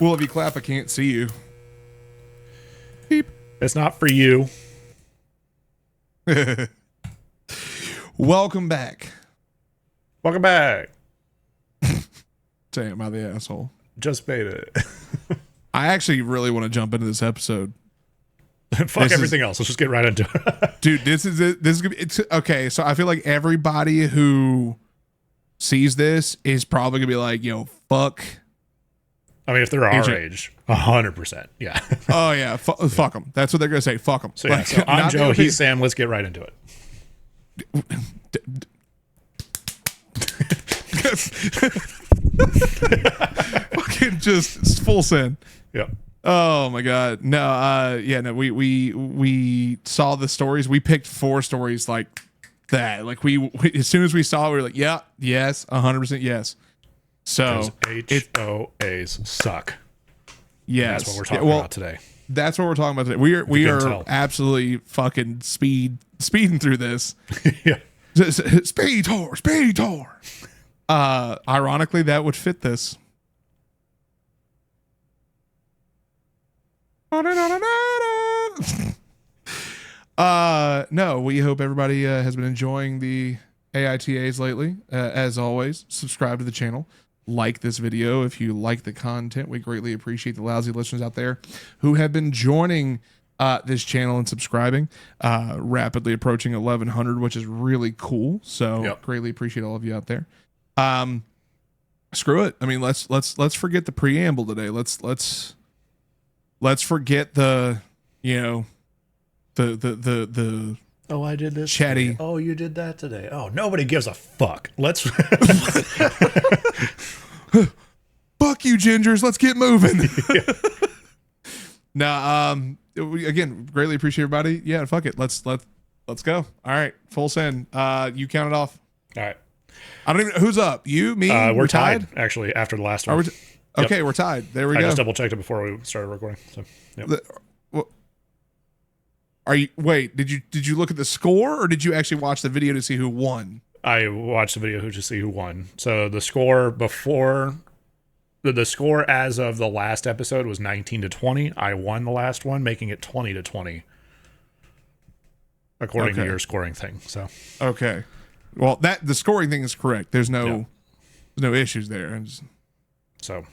Well, if you clap, I can't see you. Beep. It's not for you. Welcome back. Welcome back. Damn, am I the asshole? Just made it. I actually really want to jump into this episode. Fuck everything else. Let's just get right into it. Dude, this is gonna be, it's okay. So I feel like everybody who sees this is probably gonna be like, yo, fuck. I mean, if they're our age, 100%. Yeah. Oh yeah, fuck them. That's what they're gonna say. Fuck them. So, yeah, so I'm Joe. He's Sam. Let's get right into it. Fucking just full send. Yep. Oh my god. No, no, we saw the stories. We picked 4 stories like that. Like we as soon as we saw it, we were like, yeah, yes, 100% yes. So HOAs suck. Yes. That's what we're talking about today. That's what we're talking about today. We are absolutely fucking speeding through this. Yeah. Speed tour. Ironically, that would fit this. No, we hope everybody has been enjoying the AITAs lately. As always, subscribe to the channel. Like this video if you like the content. We greatly appreciate the Lousy listeners out there who have been joining this channel and subscribing. Rapidly approaching 1,100, which is really cool. So greatly appreciate all of you out there. Screw it. I mean, let's forget the preamble today. Let's forget the the oh, I did this chatty today. Oh, you did that today. Oh, nobody gives a fuck. Let's fuck you, gingers. Let's get moving. Now, again, greatly appreciate everybody. Yeah, fuck it. Let's go. All right, full send. You count it off. All right. I don't even know who's up. You, me. We're tied actually after the last one. Okay, we're tied. There we go. I just double checked it before we started recording. So, wait, did you look at the score or did you actually watch the video to see who won? I watched the video to see who won. So the score before the score as of the last episode was 19-20. I won the last one, making it 20-20. According to your scoring thing. So okay. Well, the scoring thing is correct. There's no issues there. So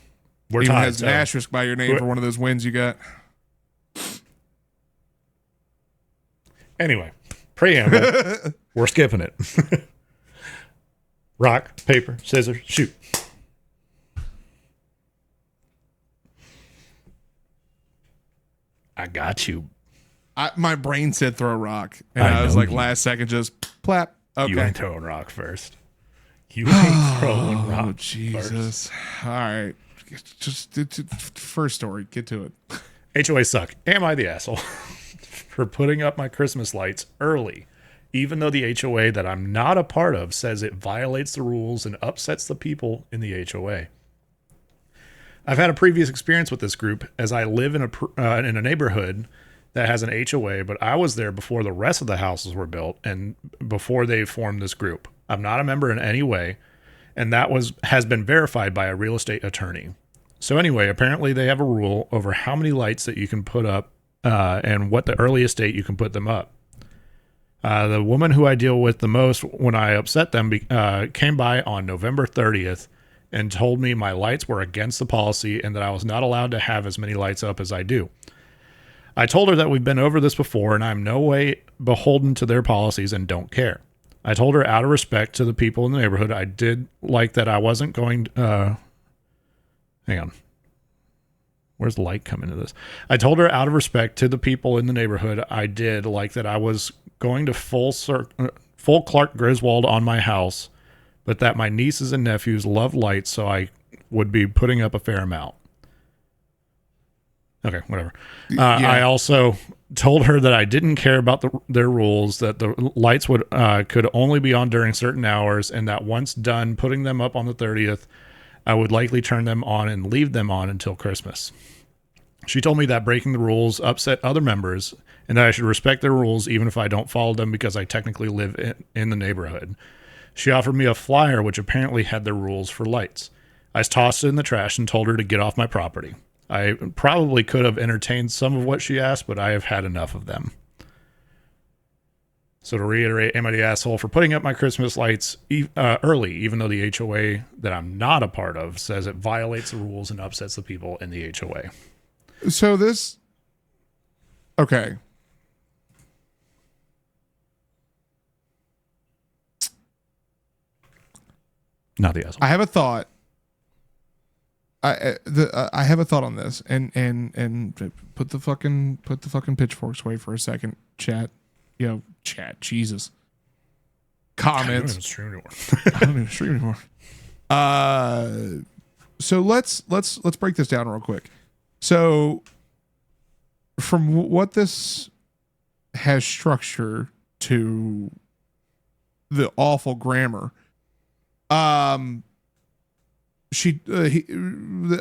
we're even tied. Has an asterisk by your name for one of those wins you got. Anyway, preamble. We're skipping it. Rock, paper, scissors, shoot. I got you. My brain said throw a rock, and I was like, last second, just plap. Okay. You ain't throwing rock first. You ain't throwing rock. Oh Jesus! First. All right, just first story. Get to it. HOA suck. Am I the asshole for putting up my Christmas lights early, even though the HOA that I'm not a part of says it violates the rules and upsets the people in the HOA? I've had a previous experience with this group as I live in a neighborhood that has an HOA, but I was there before the rest of the houses were built and before they formed this group. I'm not a member in any way, and that has been verified by a real estate attorney. So anyway, apparently they have a rule over how many lights that you can put up and what the earliest date you can put them up. The woman who I deal with the most when I upset them came by on November 30th and told me my lights were against the policy and that I was not allowed to have as many lights up as I do. I told her that we've been over this before and I'm no way beholden to their policies and don't care. I told her out of respect to the people in the neighborhood, I did like that I wasn't going... hang on. Where's the light come into this? I told her out of respect to the people in the neighborhood, I did like that I was going to full Clark Griswold on my house, but that my nieces and nephews love lights, so I would be putting up a fair amount. Okay, whatever. I also told her that I didn't care about their rules, that the lights could only be on during certain hours, and that once done putting them up on the 30th, I would likely turn them on and leave them on until Christmas. She told me that breaking the rules upset other members, and that I should respect their rules even if I don't follow them because I technically live in the neighborhood. She offered me a flyer which apparently had their rules for lights. I tossed it in the trash and told her to get off my property. I probably could have entertained some of what she asked, but I have had enough of them. So to reiterate, am I the asshole for putting up my Christmas lights early, even though the HOA that I'm not a part of says it violates the rules and upsets the people in the HOA? So this, okay. Not the asshole. I have a thought. I have a thought on this, and put the fucking pitchforks away for a second, chat. Chat. Jesus. Comments. I don't even stream anymore. So let's break this down real quick. So from what this has structure to the awful grammar, the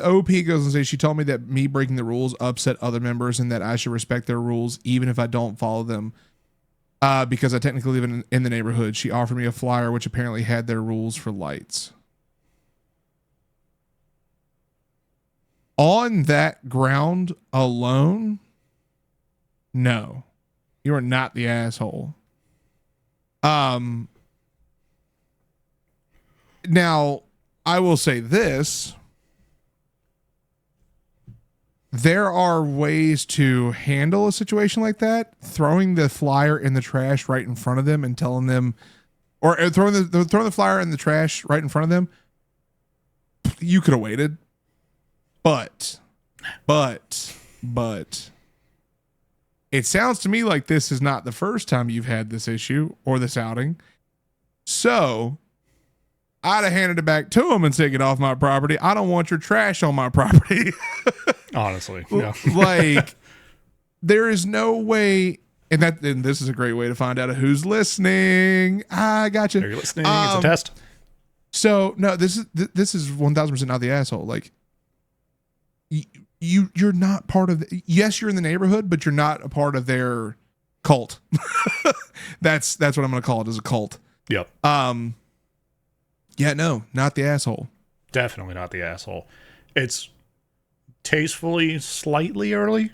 OP goes and says, she told me that me breaking the rules upset other members and that I should respect their rules even if I don't follow them, because I technically live in the neighborhood. She offered me a flyer which apparently had their rules for lights. On that ground alone, no, you are not the asshole. Now, I will say this. There are ways to handle a situation like that. Throwing the flyer in the trash right in front of them and telling them, or throwing the flyer in the trash right in front of them, you could have waited. But it sounds to me like this is not the first time you've had this issue or this outing. So I'd have handed it back to him and said, get off my property. I don't want your trash on my property. Honestly. Yeah. Like, there is no way. And this is a great way to find out who's listening. I got you. Are you listening? It's a test. So no, this is 1000% not the asshole. Like, you're not part of yes, you're in the neighborhood, but you're not a part of their cult. That's what I'm going to call it, as a cult. Yep. Yeah, no, not the asshole. Definitely not the asshole. It's tastefully slightly early,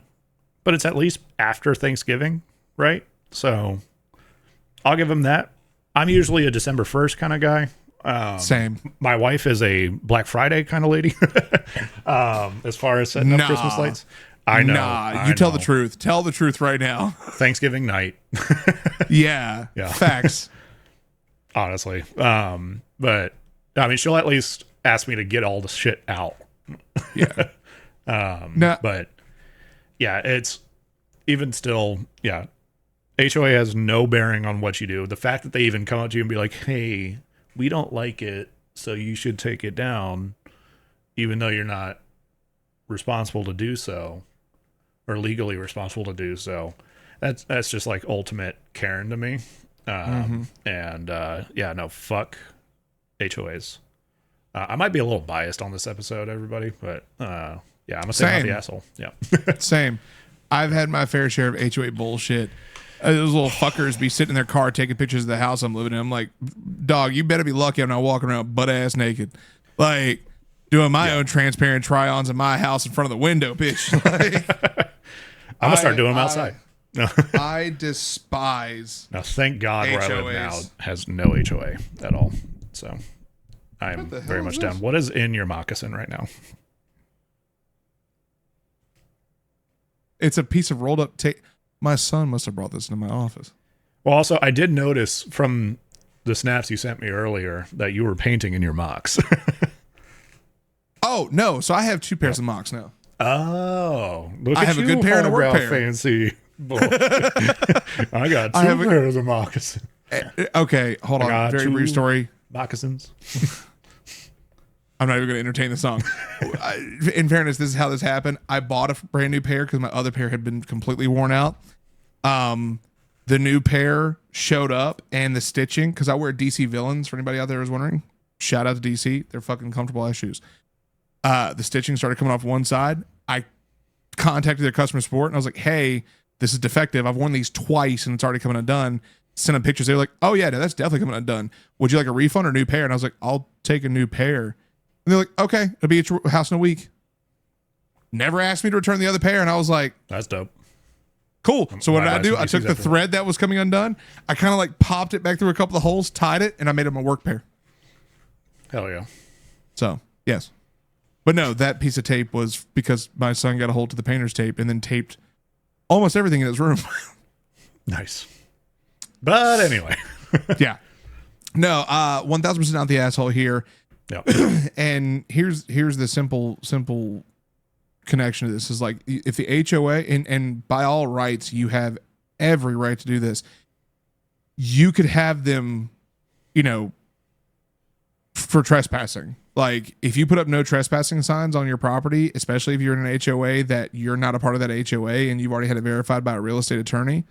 but it's at least after Thanksgiving, right? So I'll give him that. I'm usually a December 1st kind of guy. Same. My wife is a Black Friday kind of lady. As far as setting up Christmas lights. I know. You tell the truth. Tell the truth right now. Thanksgiving night. Yeah. Facts. Honestly. But I mean, she'll at least ask me to get all the shit out. Yeah. But yeah, it's even still, yeah. HOA has no bearing on what you do. The fact that they even come up to you and be like, hey, we don't like it, so you should take it down, even though you're not responsible to do so or legally responsible to do so. That's just like ultimate Karen to me. And yeah, no, fuck HOAs. I might be a little biased on this episode, everybody, but yeah, I'm gonna say not the asshole. Yeah. Same. I've had my fair share of HOA bullshit. Those little fuckers be sitting in their car taking pictures of the house I'm living in. I'm like, dog, you better be lucky I'm not walking around butt ass naked, like doing my own transparent try-ons in my house in front of the window, bitch. Like, I'm gonna start doing them outside. I despise. Now, thank God where I live now has no HOA at all. So I am very much down. What is in your moccasin right now? It's a piece of rolled up tape. My son must have brought this into my office. Well, also, I did notice from the snaps you sent me earlier that you were painting in your mocks. Oh, no. So I have two pairs of mocks now. Oh. Look I at have you, a good pair and a work pair. Fancy. I got two pairs of moccasins. Okay, hold on. Very brief story. Moccasins. I'm not even going to entertain the song. In fairness, this is how this happened. I bought a brand new pair because my other pair had been completely worn out. The new pair showed up, and the stitching, because I wear DC Villains, for anybody out there who's wondering. Shout out to DC. They're fucking comfortable ass shoes. The stitching started coming off one side. I contacted their customer support, and I was like, hey, this is defective. I've worn these twice, and it's already coming undone. Sent them pictures. They were like, oh, yeah, no, that's definitely coming undone. Would you like a refund or a new pair? And I was like, I'll take a new pair. And they're like, okay, it'll be at your house in a week. Never asked me to return the other pair. And I was like, That's dope. cool. So what did I do? I took the exactly thread that was coming undone. I kind of like popped it back through a couple of holes, tied it, and I made them a work pair. Hell yeah. So, yes. But no, that piece of tape was because my son got a hold of the painter's tape and then taped almost everything in his room. Nice. But anyway. Yeah. No, 1000% out the asshole here. Yeah. And here's the simple connection to this is like, if the HOA and by all rights, you have every right to do this. You could have them, for trespassing. Like if you put up no trespassing signs on your property, especially if you're in an HOA that you're not a part of that HOA and you've already had it verified by a real estate attorney.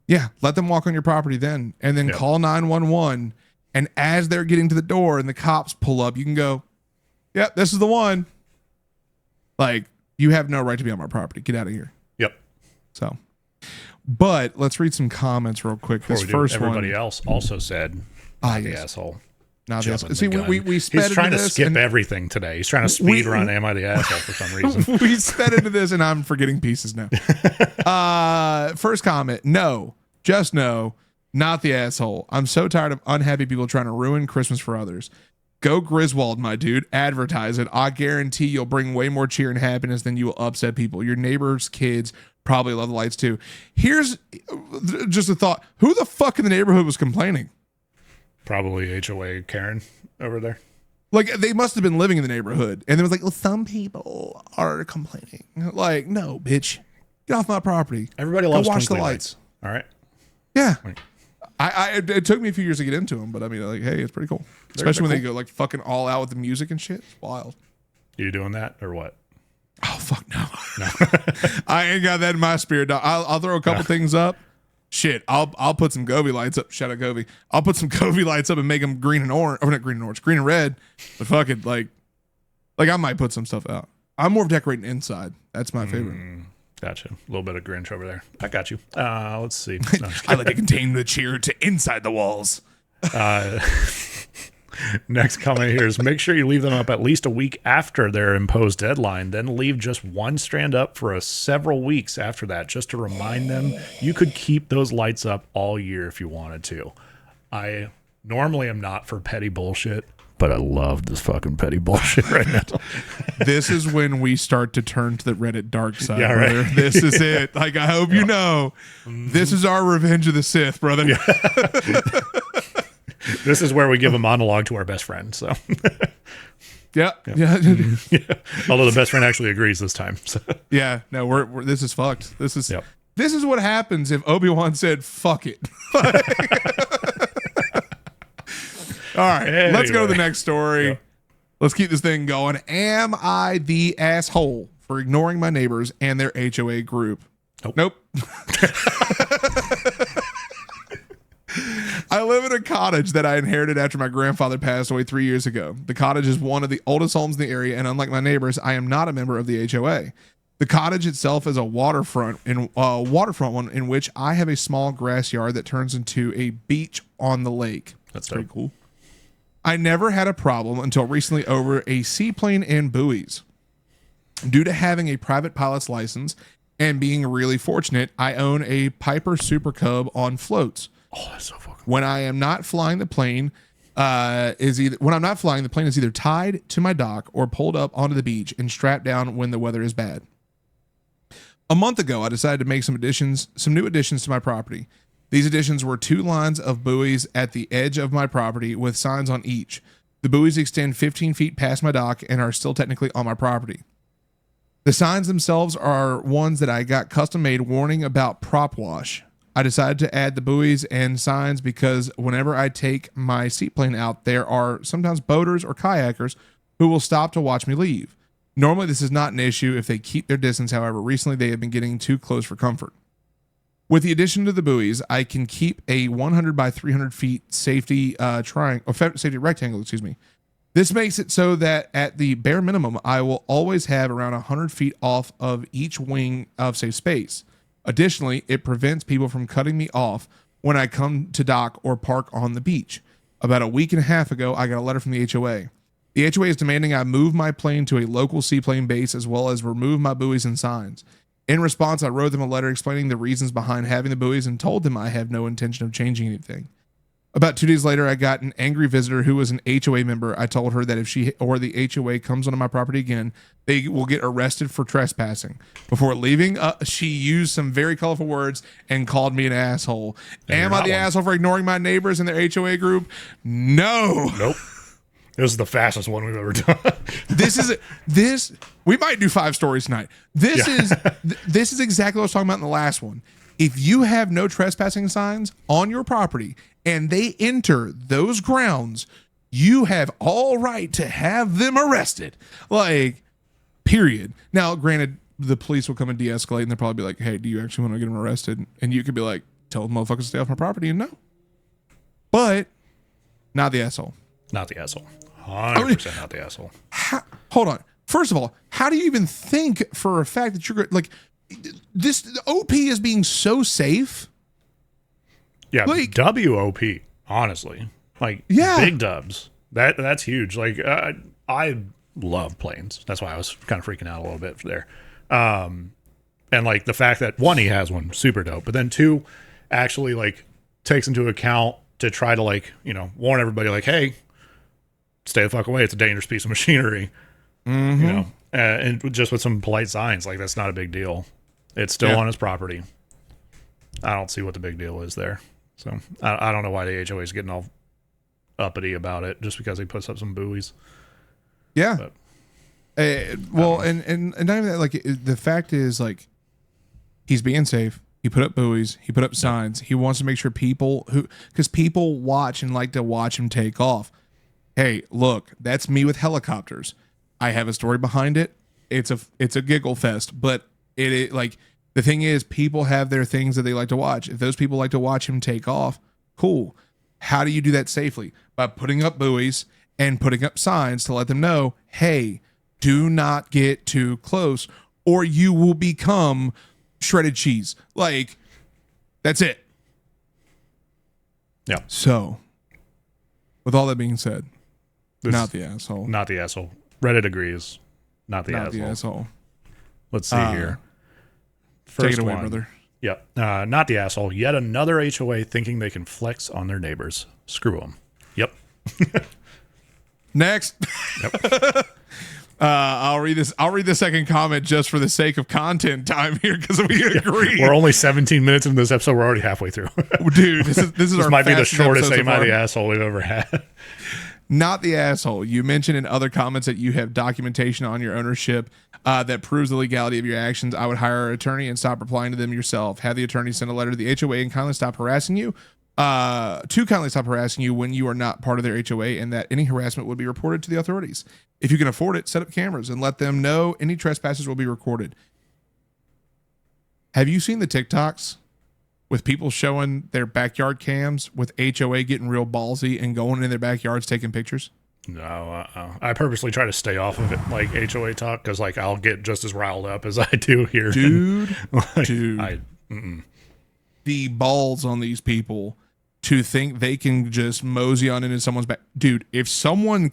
Yeah. Let them walk on your property then, and then call 911. And as they're getting to the door and the cops pull up, you can go, yep, this is the one. Like, you have no right to be on my property. Get out of here. Yep. So, but let's read some comments real quick. This first one. Everybody else also said, the asshole. Not the asshole. See, we sped He's trying into to this skip everything today. He's trying to speed run Am I the Asshole for some reason. We sped into this and I'm forgetting pieces now. First comment. No, just no, not the asshole. I'm so tired of unhappy people trying to ruin Christmas for others. Go Griswold, my dude. Advertise it. I guarantee you'll bring way more cheer and happiness than you will upset people. Your neighbor's kids probably love the lights too. Here's just a thought. Who the fuck in the neighborhood was complaining? Probably HOA Karen over there. Like, they must have been living in the neighborhood. And it was like, well, some people are complaining. Like, no, bitch. Get off my property. Everybody loves watch the twinkly lights. All right. Yeah. Like, It took me a few years to get into them, but I mean, like, hey, it's pretty cool. Especially when they go like fucking all out with the music and shit. It's wild. You doing that or what? Oh, fuck no. I ain't got that in my spirit, dog. I'll throw a couple things up. Shit, I'll put some Govey lights up. Shout out Govey. I'll put some Govey lights up and make them green and orange. Or not green and orange, green and red. But fuck it, like I might put some stuff out. I'm more of decorating inside. That's my favorite. Gotcha. A little bit of Grinch over there. I got you. Let's see. No, I like to contain the cheer to inside the walls. Next comment here is make sure you leave them up at least a week after their imposed deadline, then leave just one strand up for several weeks after that, just to remind them you could keep those lights up all year if you wanted to. I normally am not for petty bullshit, but I love this fucking petty bullshit right now. This is when we start to turn to the Reddit dark side, Yeah, brother. right. This is it. Like, I hope you know, this is our revenge of the Sith, brother. Yeah. This is where we give a monologue to our best friend. So, Yeah. yeah. Although the best friend actually agrees this time. So. Yeah. No, we're this is fucked. This is Yep. This is what happens if Obi-Wan said fuck it. All right. Let's go to the next story. Yep. Let's keep this thing going. Am I the asshole for ignoring my neighbors and their HOA group? Nope. I live in a cottage that I inherited after my grandfather passed away 3 years ago. The cottage is one of the oldest homes in the area, and unlike my neighbors, I am not a member of the HOA. The cottage itself is a waterfront one in which I have a small grass yard that turns into a beach on the lake. That's pretty dope. cool. I never had a problem until recently over a seaplane and buoys. Due to having a private pilot's license and being really fortunate, I own a Piper Super Cub on floats. Oh, that's so fucking. When I am not flying, the plane is either tied to my dock or pulled up onto the beach and strapped down when the weather is bad. A month ago, I decided to make some new additions to my property. These additions were 2 lines of buoys at the edge of my property with signs on each. The buoys extend 15 feet past my dock and are still technically on my property. The signs themselves are ones that I got custom made warning about prop wash. I decided to add the buoys and signs because whenever I take my seaplane out, there are sometimes boaters or kayakers who will stop to watch me leave. Normally, this is not an issue if they keep their distance. However, recently they have been getting too close for comfort. With the addition to the buoys, I can keep a 100 by 300 feet safety safety rectangle. Excuse me. This makes it so that at the bare minimum, I will always have around 100 feet off of each wing of safe space. Additionally, it prevents people from cutting me off when I come to dock or park on the beach. About a week and a half ago, I got a letter from the HOA. The HOA is demanding I move my plane to a local seaplane base as well as remove my buoys and signs. In response, I wrote them a letter explaining the reasons behind having the buoys and told them I have no intention of changing anything. About 2 days later, I got an angry visitor who was an HOA member. I told her that if she or the HOA comes onto my property again, they will get arrested for trespassing. Before leaving, she used some very colorful words and called me an asshole. Am I the asshole for ignoring my neighbors in their HOA group? No. Nope. This is the fastest one we've ever done. We might do 5 stories tonight. This is exactly what I was talking about in the last one. If you have no trespassing signs on your property and they enter those grounds, you have all right to have them arrested. Like, period. Now, granted, the police will come and de-escalate and they'll probably be like, hey, do you actually want to get them arrested? And you could be like, tell the motherfuckers to stay off my property, and no. But not the asshole. Not the asshole. 100% not the asshole. Hold on. First of all, how do you even think for a fact that you're like this? The OP is being so safe. Yeah, like, WOP. Honestly, like, big dubs. That's huge. Like, I love planes. That's why I was kind of freaking out a little bit there. And like the fact that 1, he has one, super dope. But then 2, actually like takes into account to try to like, you know, warn everybody like, hey, stay the fuck away. It's a dangerous piece of machinery. Mm-hmm. You know, and just with some polite signs, like, that's not a big deal. It's still on his property. I don't see what the big deal is there. So I don't know why the HOA is getting all uppity about it just because he puts up some buoys. Yeah. Well, and not even that, like, the fact is, like, he's being safe. He put up buoys. He put up signs. He wants to make sure because people watch and like to watch him take off. Hey, look, that's me with helicopters. I have a story behind it. It's a giggle fest, but it like, the thing is, people have their things that they like to watch. If those people like to watch him take off, cool. How do you do that safely? By putting up buoys and putting up signs to let them know, hey, do not get too close or you will become shredded cheese. Like, that's it. Yeah. So, with all that being said, not the asshole. Not the asshole. Reddit agrees. Not the asshole. Let's see here. First take it away, one. brother. Yep. Not the asshole. Yet another HOA thinking they can flex on their neighbors. Screw them. Yep. Next. Yep. I'll read the second comment just for the sake of content time here because we agree. We're only 17 minutes into this episode. We're already halfway through. Dude, this might be the shortest Am I the Asshole we've ever had. Not the asshole. You mentioned in other comments that you have documentation on your ownership that proves the legality of your actions. I would hire an attorney and stop replying to them yourself. Have the attorney send a letter to the HOA and kindly stop harassing you. To kindly stop harassing you when you are not part of their HOA, and that any harassment would be reported to the authorities. If you can afford it, set up cameras and let them know any trespasses will be recorded. Have you seen the TikToks with people showing their backyard cams with HOA getting real ballsy and going in their backyards taking pictures? No, I purposely try to stay off of it, like HOA talk, because like I'll get just as riled up as I do here, dude. Like, dude, the balls on these people to think they can just mosey on into someone's back. Dude, if someone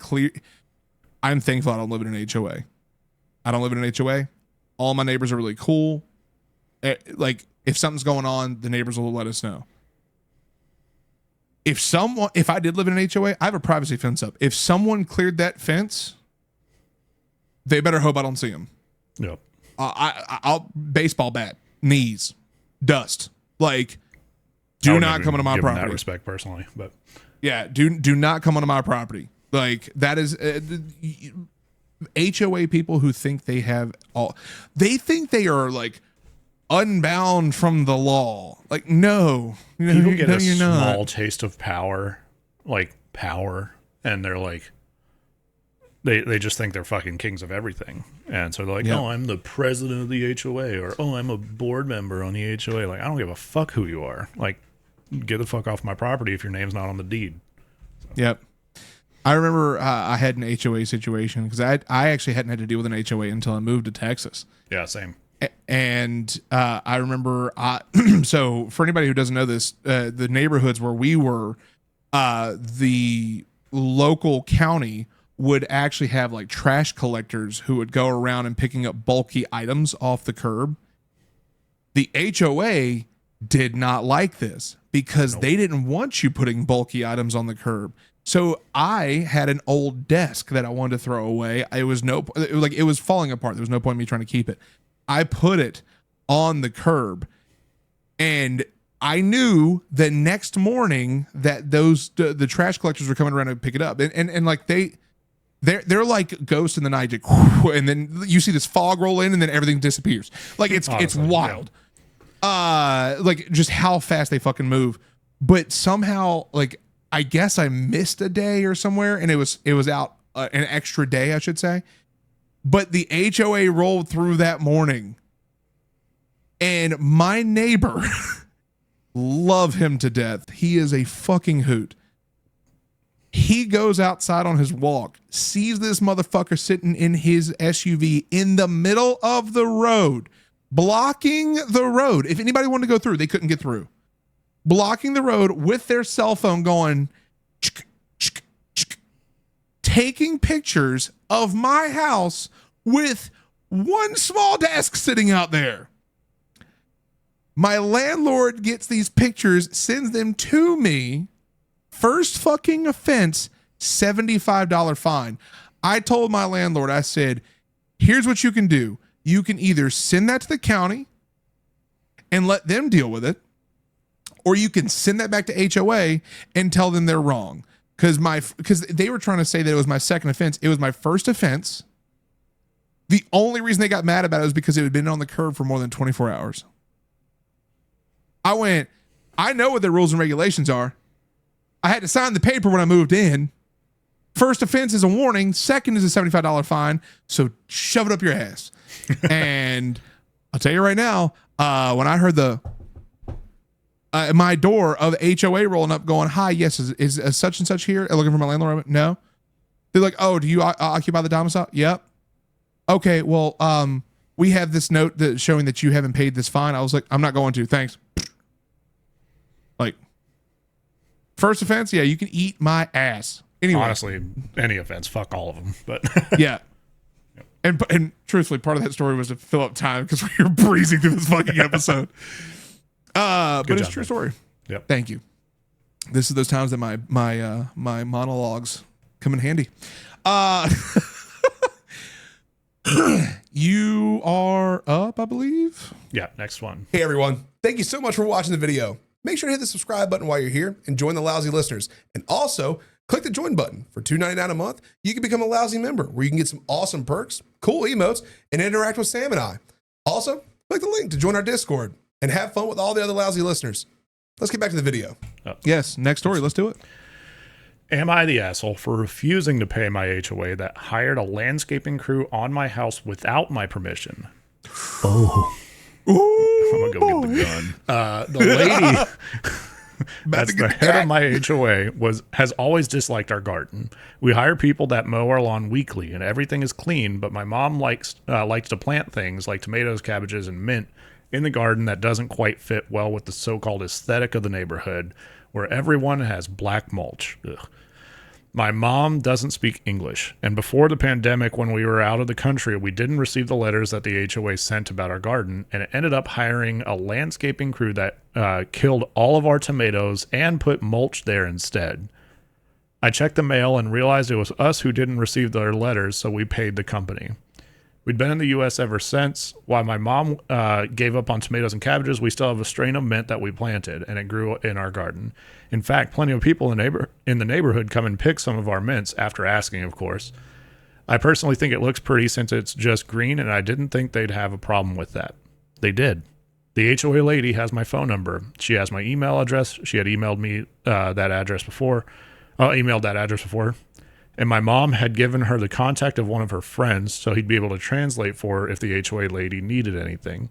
I'm thankful I don't live in an HOA. I don't live in an HOA. All my neighbors are really cool. Like, if something's going on, the neighbors will let us know. If I did live in an HOA, I have a privacy fence up. If someone cleared that fence, they better hope I don't see them. Yep. I'll baseball bat, knees, dust. Like, do not come onto my property. That respect personally, but yeah, do not come onto my property. Like, that is HOA people who think they have they think they are like unbound from the law. Like, no, people get a small taste of power, and they're like, they just think they're fucking kings of everything, and so they're like, oh, I'm the president of the HOA, or oh, I'm a board member on the HOA. Like, I don't give a fuck who you are. Like, get the fuck off my property if your name's not on the deed. Yep. I remember I had an HOA situation because I actually hadn't had to deal with an HOA until I moved to Texas. Yeah, same. And I remember, so for anybody who doesn't know this, the neighborhoods where we were, the local county would actually have like trash collectors who would go around and picking up bulky items off the curb. The HOA did not like this because they didn't want you putting bulky items on the curb. So I had an old desk that I wanted to throw away. It was falling apart. There was no point in me trying to keep it. I put it on the curb, and I knew the next morning that the trash collectors were coming around to pick it up, and like they're like ghosts in the night, and then you see this fog roll in, and then everything disappears. Like it's wild. Yeah. Like just how fast they fucking move. But somehow, like I guess I missed a day or somewhere, and it was out an extra day, I should say. But the HOA rolled through that morning, and my neighbor, love him to death. He is a fucking hoot. He goes outside on his walk, sees this motherfucker sitting in his SUV in the middle of the road, blocking the road. If anybody wanted to go through, they couldn't get through. Blocking the road with their cell phone going, taking pictures of my house with one small desk sitting out there. My landlord gets these pictures, sends them to me. First fucking offense, $75 fine. I told my landlord, I said, here's what you can do. You can either send that to the county and let them deal with it, or you can send that back to HOA and tell them they're wrong. Because they were trying to say that it was my second offense. It was my first offense. The only reason they got mad about it was because it had been on the curb for more than 24 hours. I went, I know what the rules and regulations are. I had to sign the paper when I moved in. First offense is a warning. Second is a $75 fine. So shove it up your ass. And I'll tell you right now, when I heard my door of HOA rolling up going, hi, yes, is such and such here? Looking for my landlord? I went, no. They're like, oh, do you occupy the domicile? Yep. Okay, well, we have this note that showing that you haven't paid this fine. I was like, I'm not going to. Thanks. Like, first offense, yeah, you can eat my ass. Anyway, honestly, any offense, fuck all of them. But yeah, and truthfully, part of that story was to fill up time because we were breezing through this fucking episode. But it's a true story. Yep. Thank you. This is those times that my monologues come in handy. You are up, I believe. Yeah, next one. Hey everyone, thank you so much for watching the video. Make sure to hit the subscribe button while you're here and join the Lousy listeners. And also, click the join button. For $2.99 a month, you can become a Lousy member where you can get some awesome perks, cool emotes, and interact with Sam and I. Also, click the link to join our Discord and have fun with all the other Lousy listeners. Let's get back to the video. Yes, next story. Let's do it. Am I the asshole for refusing to pay my HOA that hired a landscaping crew on my house without my permission? Oh. I'm going to go get the gun. The lady that's the head of my HOA has always disliked our garden. We hire people that mow our lawn weekly and everything is clean, but my mom likes to plant things like tomatoes, cabbages, and mint in the garden that doesn't quite fit well with the so-called aesthetic of the neighborhood where everyone has black mulch. Ugh. My mom doesn't speak English, and before the pandemic, when we were out of the country, we didn't receive the letters that the HOA sent about our garden, and it ended up hiring a landscaping crew that killed all of our tomatoes and put mulch there instead. I checked the mail and realized it was us who didn't receive their letters, so we paid the company. We'd been in the U.S. ever since. While my mom gave up on tomatoes and cabbages, we still have a strain of mint that we planted, and it grew in our garden. In fact, plenty of people in the neighborhood come and pick some of our mints, after asking, of course. I personally think it looks pretty since it's just green, and I didn't think they'd have a problem with that. They did. The HOA lady has my phone number. She has my email address. She had emailed me that address before. And my mom had given her the contact of one of her friends so he'd be able to translate for her if the HOA lady needed anything.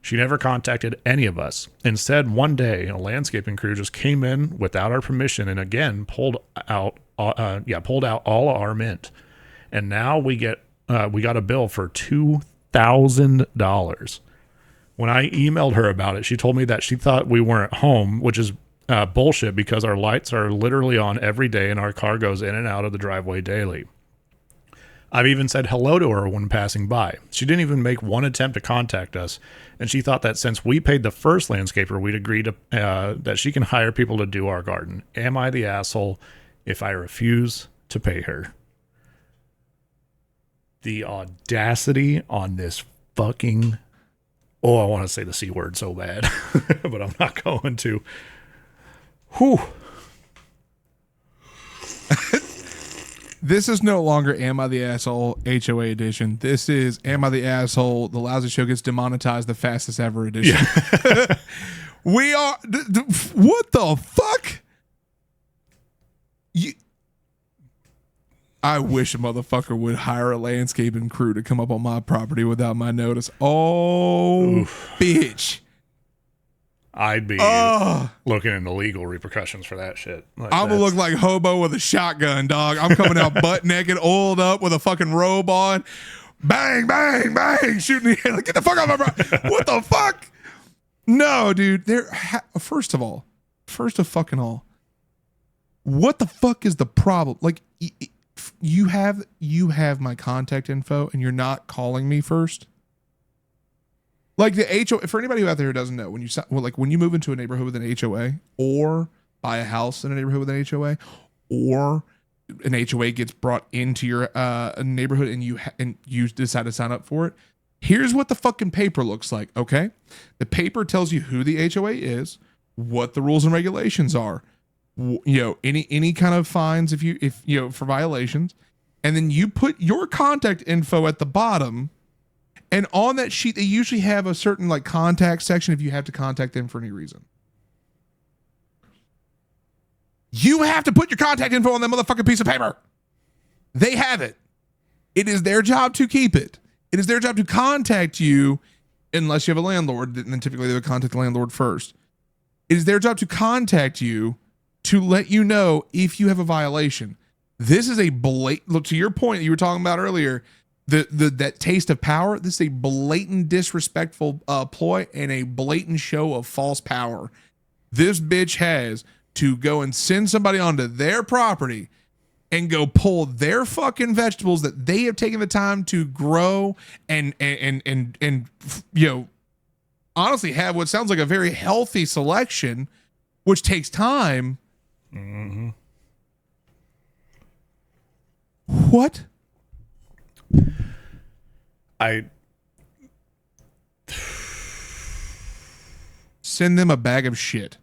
She never contacted any of us. Instead, one day, a landscaping crew just came in without our permission and again pulled out all our mint. And now we got a bill for $2,000. When I emailed her about it, she told me that she thought we weren't home, which is bullshit because our lights are literally on every day and our car goes in and out of the driveway daily. I've even said hello to her when passing by. She didn't even make one attempt to contact us, and she thought that since we paid the first landscaper, we'd agree to that she can hire people to do our garden. Am I the asshole if I refuse to pay her? The audacity on this fucking... Oh, I want to say the C word so bad, but I'm not going to. Whew. This is no longer Am I the Asshole HOA edition. This is Am I the Asshole? The Lousy Show gets demonetized the fastest ever edition. Yeah. We are... what the fuck? I wish a motherfucker would hire a landscaping crew to come up on my property without my notice. Oh, oof. Bitch. I'd be looking into legal repercussions for that shit. Like I'm going to look like hobo with a shotgun, dog. I'm coming out butt naked, oiled up with a fucking robe on. Bang, bang, bang. Shooting the air. Get the fuck out of my property. What the fuck? No, dude. First of fucking all, what the fuck is the problem? Like, you have my contact info and you're not calling me first. Like the HOA, for anybody out there who doesn't know, when you move into a neighborhood with an HOA or buy a house in a neighborhood with an HOA, or an HOA gets brought into your neighborhood and you decide to sign up for it, here's what the fucking paper looks like. Okay, the paper tells you who the HOA is, what the rules and regulations are, any kind of fines if for violations, and then you put your contact info at the bottom. And on that sheet, they usually have a certain like contact section if you have to contact them for any reason. You have to put your contact info on that motherfucking piece of paper. They have it. It is their job to keep it. It is their job to contact you unless you have a landlord, and then typically they would contact the landlord first. It is their job to contact you to let you know if you have a violation. This is a blatant, look, to your point that you were talking about earlier, that taste of power. This is a blatant disrespectful ploy and a blatant show of false power. This bitch has to go and send somebody onto their property and go pull their fucking vegetables that they have taken the time to grow and honestly have what sounds like a very healthy selection, which takes time. Mm-hmm. What? Send them a bag of shit.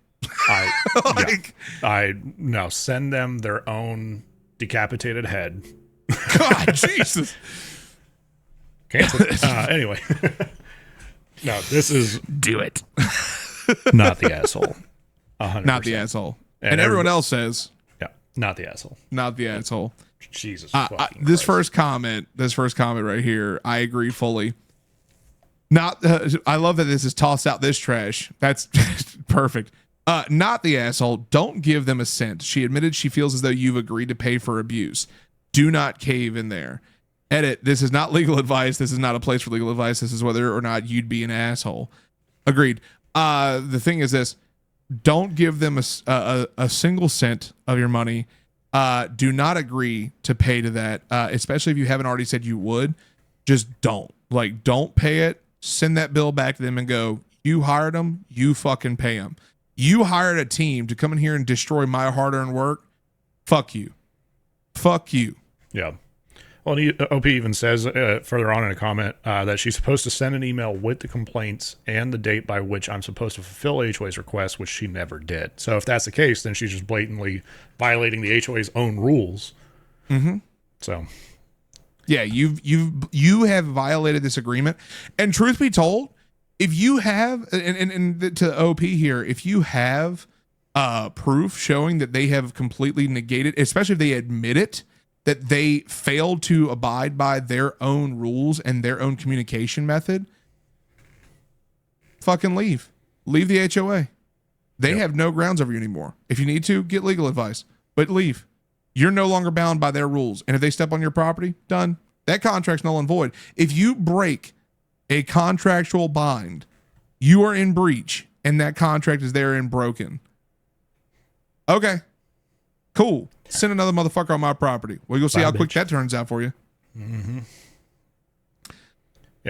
No, send them their own decapitated head. God, Jesus. Cancel. Anyway. No, this is... Do it. Not the asshole. 100%. Not the asshole. And everyone else says... Yeah, not the asshole. Not the asshole. Jesus. This first comment right here, I agree fully. I love that this is tossed out this trash. That's perfect. Not the asshole. Don't give them a cent. She admitted she feels as though you've agreed to pay for abuse. Do not cave in there. Edit. This is not legal advice. This is not a place for legal advice. This is whether or not you'd be an asshole. Agreed. The thing is this. Don't give them a single cent of your money. Do not agree to pay to that, especially if you haven't already said you would. Just don't. Like, don't pay it. Send that bill back to them and go, you hired them, you fucking pay them. You hired a team to come in here and destroy my hard-earned work. Fuck you. Fuck you. Yeah. Well, OP even says further on in a comment that she's supposed to send an email with the complaints and the date by which I'm supposed to fulfill HOA's request, which she never did. So if that's the case, then she's just blatantly violating the HOA's own rules. Mm-hmm. So, yeah, you have violated this agreement. And truth be told, if you have, and to OP here, if you have proof showing that they have completely negated, especially if they admit it, that they failed to abide by their own rules and their own communication method, fucking leave. Leave the HOA. They have no grounds over you anymore. If you need to, get legal advice, but leave. You're no longer bound by their rules. And if they step on your property, done. That contract's null and void. If you break a contractual bind, you are in breach and that contract is therein broken. Okay. Cool. Send another motherfucker on my property. Well, you'll see how quick that turns out for you. Yeah,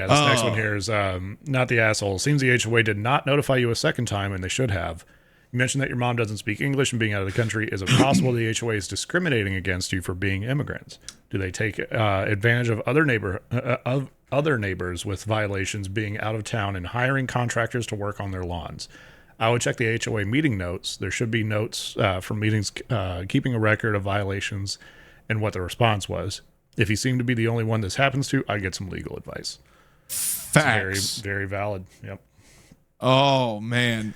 this next one here is not the asshole. Seems the HOA did not notify you a second time, and they should have. You mentioned that your mom doesn't speak English and being out of the country. Is it possible the HOA is discriminating against you for being immigrants? Do they take advantage of other neighbors with violations being out of town and hiring contractors to work on their lawns? I would check the HOA meeting notes. There should be notes from meetings keeping a record of violations and what the response was. If you seem to be the only one this happens to, I'd get some legal advice. Facts. Very, very valid. Yep. Oh man.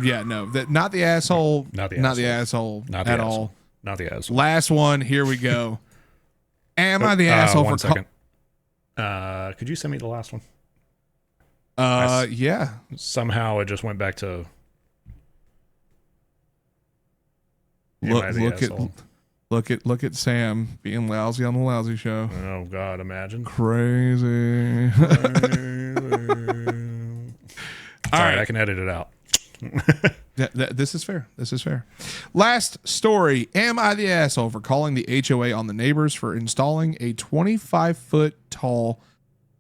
Yeah, no. Not the asshole. Not the asshole Not at the all. asshole. Not the asshole. Last one. Here we go. Am I the asshole one for second. Could you send me the last one? Yeah. Somehow it just went back to Am I the asshole? Look at Sam being lousy on the Lousy Show. Oh God, imagine. Crazy. All right, right. I can edit it out. This is fair. This is fair. Last story. Am I the asshole for calling the HOA on the neighbors for installing a 25-foot tall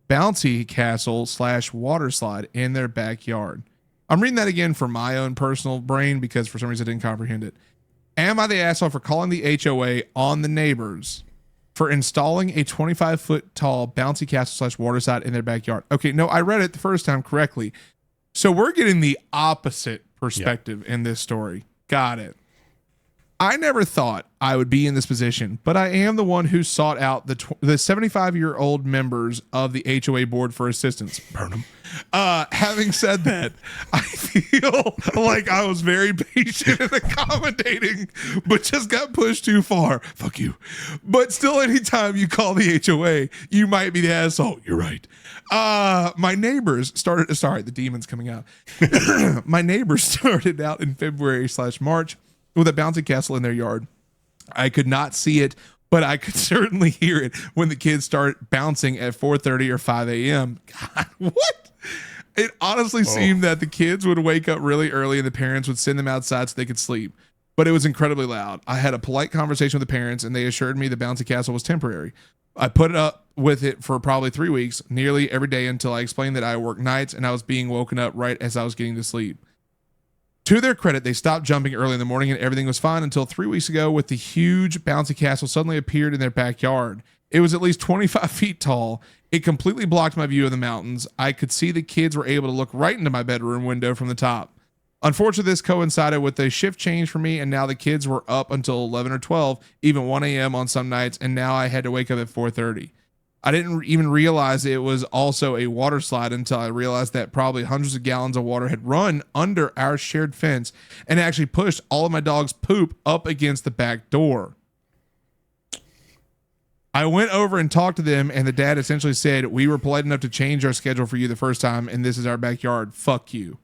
bouncy castle / water slide in their backyard? I'm reading that again for my own personal brain because for some reason I didn't comprehend it. Am I the asshole for calling the HOA on the neighbors for installing a 25-foot tall bouncy castle / water slide in their backyard? Okay, no, I read it the first time correctly. So we're getting the opposite perspective in this story. Got it. I never thought I would be in this position, but I am the one who sought out the 75-year-old members of the HOA board for assistance. Burn them. Having said that, I feel like I was very patient and accommodating, but just got pushed too far. Fuck you. But still, anytime you call the HOA, you might be the asshole. You're right. My neighbors started. Sorry, the demon's coming out. My neighbors started out in February / March with a bouncy castle in their yard. I could not see it, but I could certainly hear it when the kids start bouncing at 4:30 or 5 a.m. God, what? It honestly seemed that the kids would wake up really early and the parents would send them outside so they could sleep. But it was incredibly loud. I had a polite conversation with the parents and they assured me the bouncy castle was temporary. I put up with it for probably 3 weeks, nearly every day, until I explained that I work nights and I was being woken up right as I was getting to sleep. To their credit, they stopped jumping early in the morning and everything was fine until 3 weeks ago with the huge bouncy castle suddenly appeared in their backyard. It was at least 25 feet tall. It completely blocked my view of the mountains. I could see the kids were able to look right into my bedroom window from the top. Unfortunately, this coincided with a shift change for me, and now the kids were up until 11 or 12, even 1 a.m. on some nights, and now I had to wake up at 4:30. I didn't even realize it was also a water slide until I realized that probably hundreds of gallons of water had run under our shared fence and actually pushed all of my dog's poop up against the back door. I went over and talked to them, and the dad essentially said, "We were polite enough to change our schedule for you the first time, and this is our backyard. Fuck you."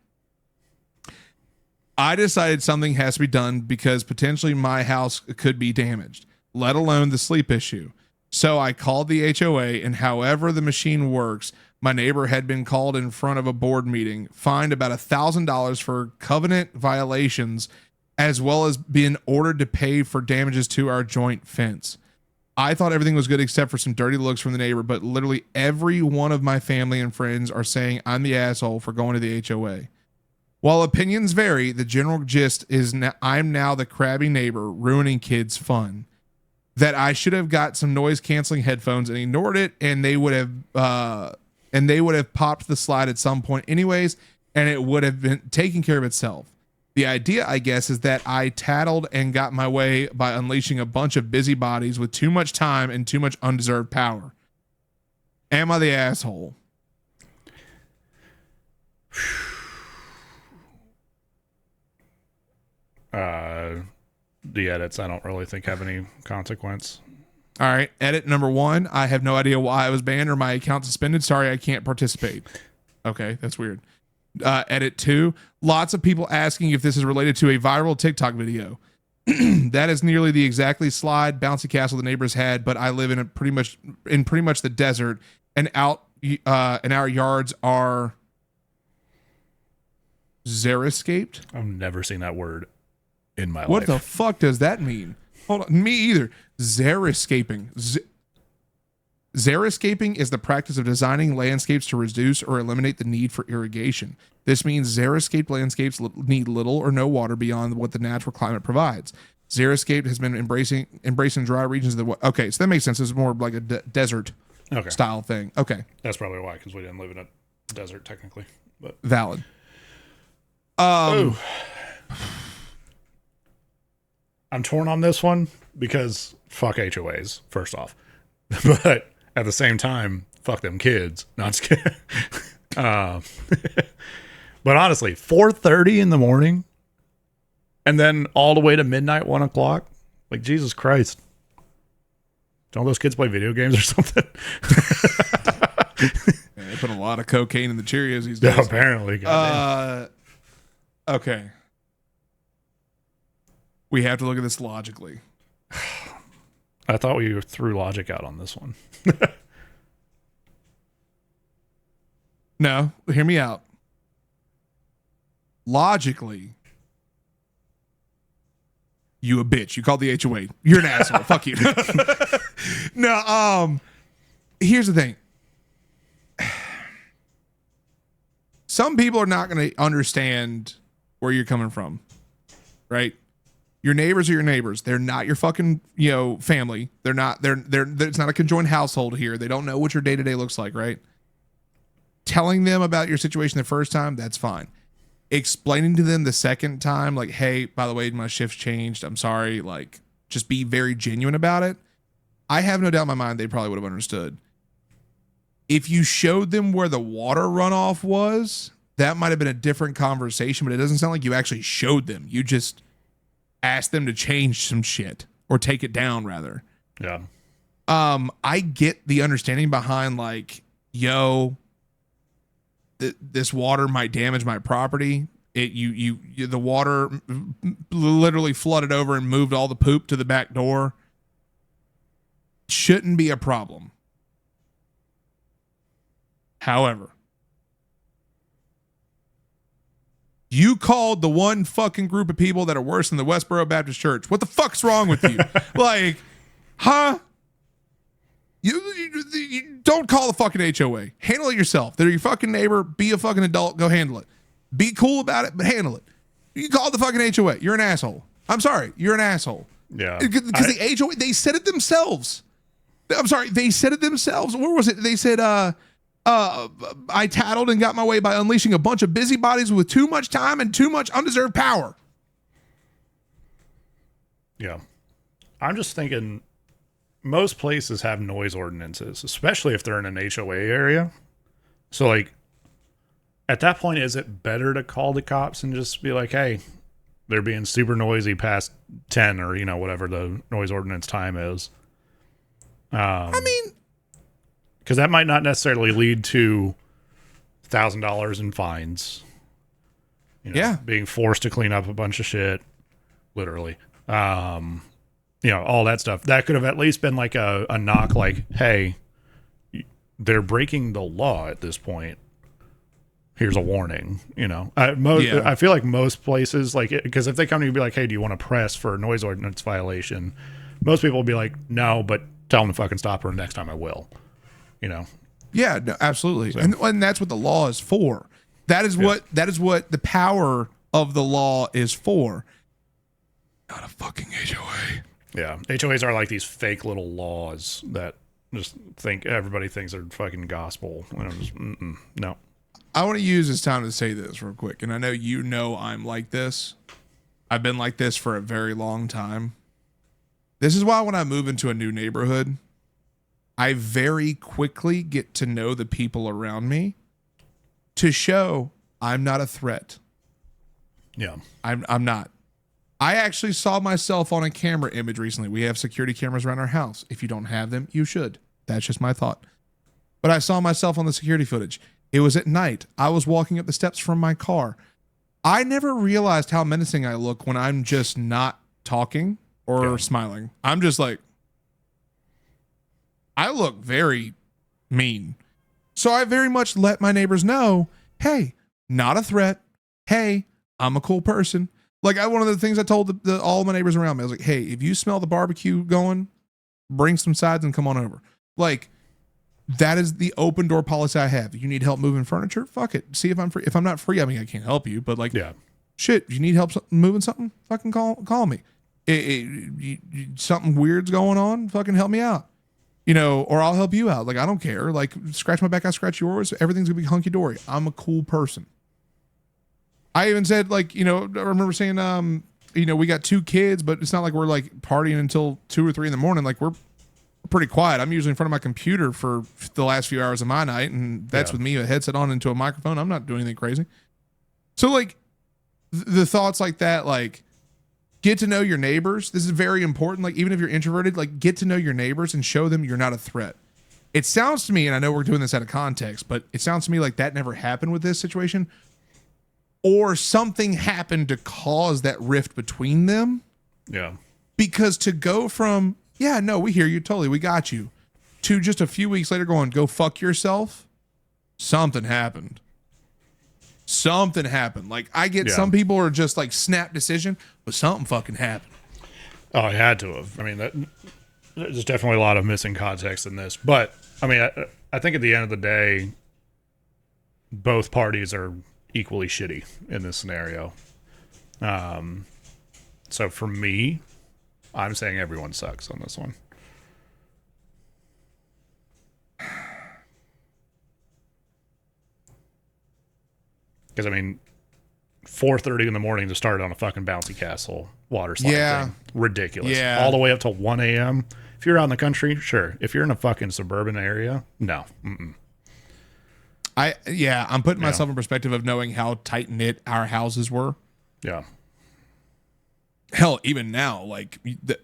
I decided something has to be done because potentially my house could be damaged, let alone the sleep issue. So I called the HOA, and however the machine works, my neighbor had been called in front of a board meeting, fined about $1,000 for covenant violations, as well as being ordered to pay for damages to our joint fence. I thought everything was good except for some dirty looks from the neighbor, but literally every one of my family and friends are saying I'm the asshole for going to the HOA. While opinions vary, the general gist is I'm now the crabby neighbor ruining kids' fun. That I should have got some noise canceling headphones and ignored it, and they would have popped the slide at some point anyways, and it would have been taking care of itself. The idea, I guess, is that I tattled and got my way by unleashing a bunch of busybodies with too much time and too much undeserved power. Am I the asshole? The edits, I don't really think have any consequence. All right. Edit number 1. I have no idea why I was banned or my account suspended. Sorry, I can't participate. Okay, that's weird. Edit 2. Lots of people asking if this is related to a viral TikTok video. That is nearly the exactly slide bouncy castle the neighbors had, but I live in pretty much the desert, and our yards are xeriscaped. I've never seen that word in my life. What the fuck does that mean? Hold on, me either. Xeriscaping. Xeriscaping is the practice of designing landscapes to reduce or eliminate the need for irrigation. This means xeriscaped landscapes need little or no water beyond what the natural climate provides. Xeriscape has been embracing dry regions of the. Okay, so that makes sense. It's more like a desert style thing. Okay, that's probably why, because we didn't live in a desert technically, but valid. I'm torn on this one because fuck HOAs, first off, but at the same time, fuck them kids. Not just kidding. But honestly, 4:30 in the morning, and then all the way to midnight, 1 o'clock. Like, Jesus Christ! Don't those kids play video games or something? Man, they put a lot of cocaine in the Cheerios these days. Yeah, apparently. Okay. We have to look at this logically. I thought we threw logic out on this one. No, hear me out. Logically, you a bitch. You called the HOA. You're an asshole. Fuck you. No, here's the thing. Some people are not going to understand where you're coming from, right? Your neighbors are your neighbors. They're not your fucking, family. They're not, it's not a conjoined household here. They don't know what your day-to-day looks like, right? Telling them about your situation the first time, that's fine. Explaining to them the second time, like, hey, by the way, my shift's changed. I'm sorry. Like, just be very genuine about it. I have no doubt in my mind they probably would have understood. If you showed them where the water runoff was, that might have been a different conversation, but it doesn't sound like you actually showed them. You just asked them to change some shit or take it down, rather. Yeah. I get the understanding behind, like, this water might damage my property. The water literally flooded over and moved all the poop to the back door. Shouldn't be a problem. However, you called the one fucking group of people that are worse than the Westboro Baptist Church. What the fuck's wrong with you? Like, huh? You don't call the fucking HOA. Handle it yourself. They're your fucking neighbor. Be a fucking adult. Go handle it. Be cool about it, but handle it. You call the fucking HOA. You're an asshole. I'm sorry. You're an asshole. Yeah. Because the HOA, they said it themselves. I'm sorry. They said it themselves. Where was it? They said, I tattled and got my way by unleashing a bunch of busybodies with too much time and too much undeserved power. Yeah. I'm just thinking, most places have noise ordinances, especially if they're in an HOA area. So, like, at that point, is it better to call the cops and just be like, hey, they're being super noisy past 10 or, whatever the noise ordinance time is? I mean, because that might not necessarily lead to $1,000 in fines. Being forced to clean up a bunch of shit, literally. All that stuff. That could have at least been like a knock, like, hey, they're breaking the law at this point. Here's a warning. I feel like most places, like, because if they come to you and be like, hey, do you want to press for a noise ordinance violation? Most people will be like, no, but tell them to fucking stop her. Next time I will. Yeah, no, absolutely. So. And that's what the law is for. That is what the power of the law is for. Not a fucking HOA. Yeah, HOAs are like these fake little laws that just everybody thinks are fucking gospel. No. I want to use this time to say this real quick, and I know I'm like this. I've been like this for a very long time. This is why when I move into a new neighborhood, I very quickly get to know the people around me to show I'm not a threat. Yeah. I'm not. I actually saw myself on a camera image recently. We have security cameras around our house. If you don't have them, you should. That's just my thought. But I saw myself on the security footage. It was at night. I was walking up the steps from my car. I never realized how menacing I look when I'm just not talking or smiling. I'm just like, I look very mean. So I very much let my neighbors know, hey, not a threat. Hey, I'm a cool person. Like, one of the things I told all my neighbors around me, I was like, hey, if you smell the barbecue going, bring some sides and come on over. Like, that is the open door policy I have. You need help moving furniture? Fuck it. See if I'm free. If I'm not free, I mean, I can't help you, but like, Yeah. shit, if you need help moving something, fucking call me. Something weird's going on, fucking help me out. You know, or I'll help you out. Like, I don't care. Like, scratch my back, I scratch yours. Everything's gonna be hunky dory. I'm a cool person. I even said, like, you know, I remember saying, you know, we got 2 kids, but it's not like we're like partying until 2 or 3 in the morning. Like, we're pretty quiet. I'm usually in front of my computer for the last few hours of my night, and that's with me a headset on into a microphone. I'm not doing anything crazy. So like the thoughts like that, like get to know your neighbors. This is very important. Like even if you're introverted, like get to know your neighbors and show them you're not a threat. It sounds to me, and I know we're doing this out of context, but it sounds to me like that never happened with this situation, or something happened to cause that rift between them. Yeah. Because to go from, yeah, no, we hear you totally, we got you, to just a few weeks later going, go fuck yourself, something happened. Something happened. Like I get some people are just like snap decision, but something fucking happened. Oh, it had to have. I mean, there's definitely a lot of missing context in this. But, I mean, I think at the end of the day, both parties are equally shitty in this scenario. So for me, I'm saying everyone sucks on this one. Because, I mean, 4:30 in the morning to start on a fucking bouncy castle water slide thing. Ridiculous. Yeah. All the way up to 1 a.m. If you're out in the country, sure. If you're in a fucking suburban area, no. Mm-mm. I'm putting myself in perspective of knowing how tight knit our houses were. Yeah. Hell, even now, like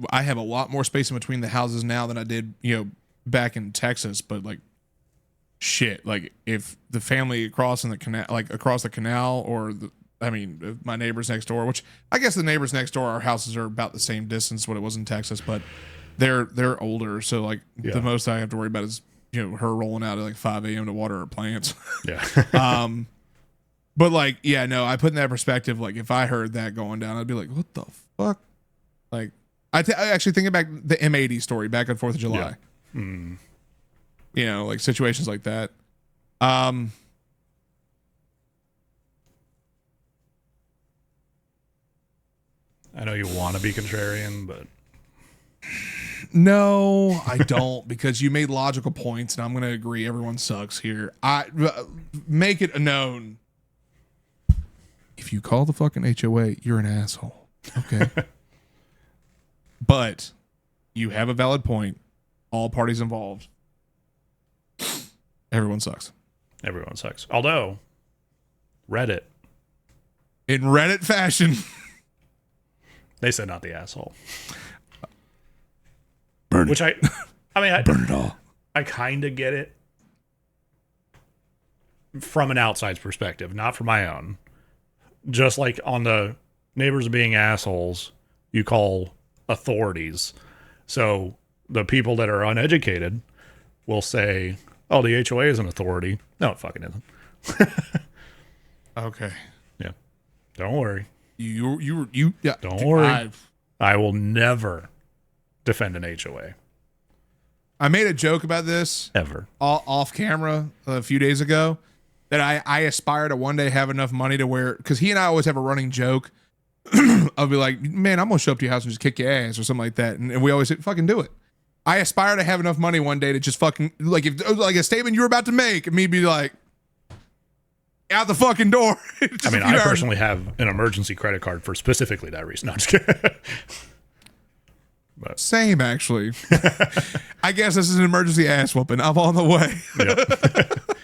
I have a lot more space in between the houses now than I did, you know, back in Texas. But like, shit, like if the family across in the canal, like across the canal, or my neighbors next door, which I guess the neighbors next door, our houses are about the same distance what it was in Texas, but they're older, so like the most I have to worry about is, you know, her rolling out at like 5 a.m. to water her plants. Yeah. But like, yeah, no, I put in that perspective. Like if I heard that going down, I'd be like, what the fuck? Like I actually thinking back the M80 story back on 4th of July. Yeah. Mm. You know, like situations like that. I know you want to be contrarian, but no, I don't, because you made logical points, and I'm going to agree. Everyone sucks here. I make it known. If you call the fucking HOA, you're an asshole. Okay. But you have a valid point. All parties involved. Everyone sucks. Everyone sucks. Although, Reddit. In Reddit fashion. They said not the asshole. Burn Which it. I mean, Burn it all. I kind of get it from an outside's perspective, not from my own. Just like on the neighbors being assholes, you call authorities. So the people that are uneducated will say, oh, the HOA is an authority. No, it fucking isn't. Okay. Yeah. Don't worry. You yeah. Don't worry. I will never defend an HOA. I made a joke about this Ever. off camera a few days ago, that I aspire to one day have enough money to where, because he and I always have a running joke. I'll be like, man, I'm gonna show up to your house and just kick your ass or something like that, and we always say, fucking do it. I aspire to have enough money one day to just fucking, like, if like a statement you were about to make, and me be like, out the fucking door. I mean, I personally have an emergency credit card for specifically that reason. No, I'm just kidding. But same, actually. I guess this is an emergency ass whooping. I'm on the way. Yep.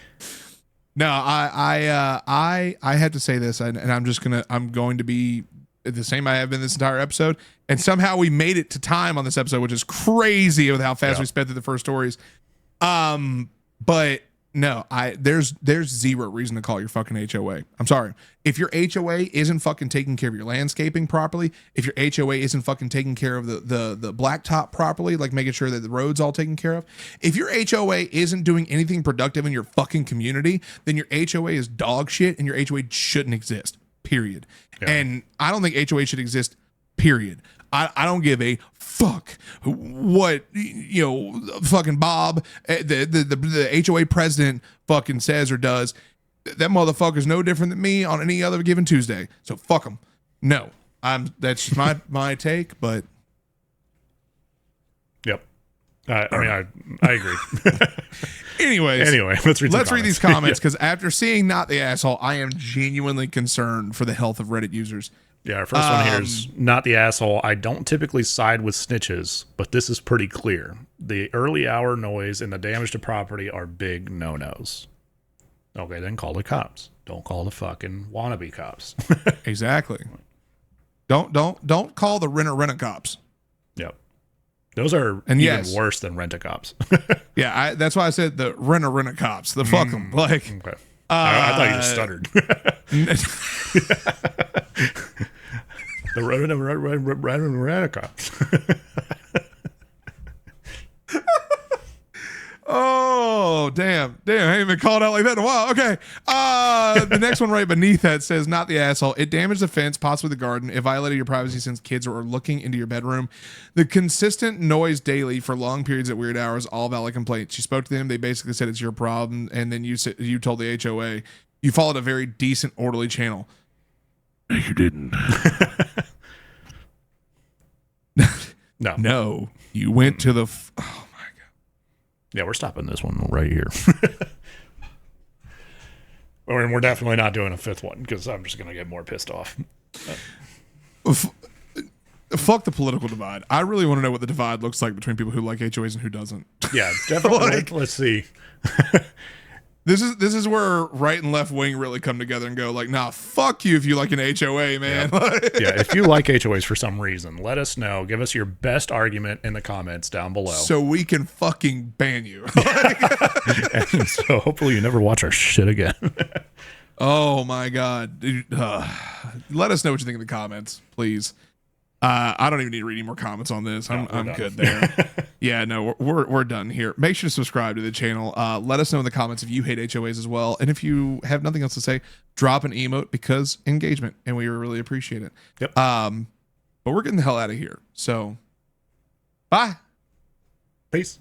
No, I had to say this, and I'm going to be the same I have been this entire episode, and somehow we made it to time on this episode, which is crazy with how fast we sped through the first stories. But no, there's zero reason to call your fucking HOA. I'm sorry. If your HOA isn't fucking taking care of your landscaping properly, if your HOA isn't fucking taking care of the blacktop properly, like making sure that the road's all taken care of, if your HOA isn't doing anything productive in your fucking community, then your HOA is dog shit, and your HOA shouldn't exist. Period. Yeah. And I don't think HOA should exist Period. I don't give a fuck what fucking Bob, the HOA president, fucking says or does. That motherfucker's no different than me on any other given Tuesday. So fuck him. No, that's my take. But yep. I agree. Anyways, anyway, let's read these comments because after seeing Not the Asshole, I am genuinely concerned for the health of Reddit users. Yeah, our first one here is Not the Asshole. I don't typically side with snitches, but this is pretty clear. The early hour noise and the damage to property are big no-nos. Okay, then call the cops. Don't call the fucking wannabe cops. Exactly. Don't call the rent a cops. Yep. Those are even worse than rent-a-cops. Yeah, that's why I said the rent a cops. The fuck them. Like, okay. I thought you just stuttered. The rent-a-cops. Oh, damn. I haven't been called out like that in a while. Okay. The next one right beneath that says, Not the Asshole. It damaged the fence, possibly the garden. It violated your privacy since kids were looking into your bedroom. The consistent noise daily for long periods at weird hours, all valid complaints. You spoke to them. They basically said it's your problem. And then you told the HOA. You followed a very decent, orderly channel. You didn't. No. No. You went to the... Yeah, we're stopping this one right here. We're definitely not doing a fifth one because I'm just going to get more pissed off. Fuck the political divide. I really want to know what the divide looks like between people who like HOAs and who doesn't. Yeah, definitely. Let's see. This is where right and left wing really come together and go like, nah, fuck you if you like an HOA, man. Yeah, if you like HOAs for some reason, let us know. Give us your best argument in the comments down below. So we can fucking ban you. And so hopefully you never watch our shit again. Oh my God. Dude, let us know what you think in the comments, please. I don't even need to read any more comments on this. I'm good there. Yeah, no, we're done here. Make sure to subscribe to the channel. Let us know in the comments if you hate HOAs as well. And if you have nothing else to say, drop an emote because engagement, and we really appreciate it. Yep. But we're getting the hell out of here. So bye. Peace.